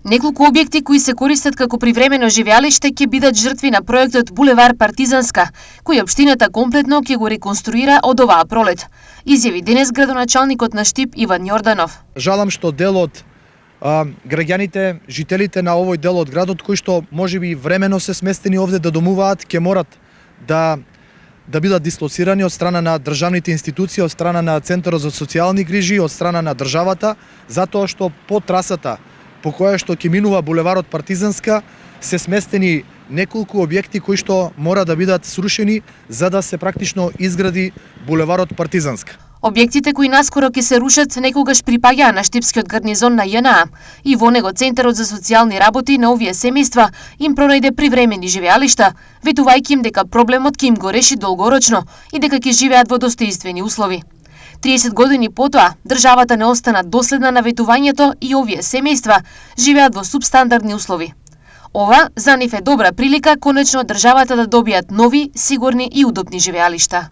Неколку објекти кои се користат како привремено живеалиште ќе бидат жртви на проектот Булевар Партизанска, кој општината комплетно ќе го реконструира од оваа пролет, изјави денес градоначалникот на Штип Иван Јорданов. Жалам што дел од граѓаните, жителите на овој дел од градот кои што можеби времено се сместени овде да домуваат, ќе морат да бидат дислоцирани од страна на државните институции, од страна на Центарот за социјални грижи, од страна на државата, затоа што по трасата по која што ќе минува булеварот Партизанска се сместени неколку објекти кои што мора да бидат срушени за да се практично изгради булеварот Партизанска. Објектите кои наскоро ќе се рушат некогаш припаѓаа на Штипскиот гарнизон на JNA и во него Центарот за социјални работи на овие семејства им пронајде привремени живеалишта, ветувајќи им дека проблемот ќе им го реши долгорочно и дека ќе живеат во достоинствени услови. 30 години потоа, државата не остана доследна на ветувањето и овие семејства живеат во субстандардни услови. Ова за нив е добра прилика конечно државата да добијат нови, сигурни и удобни живеалишта.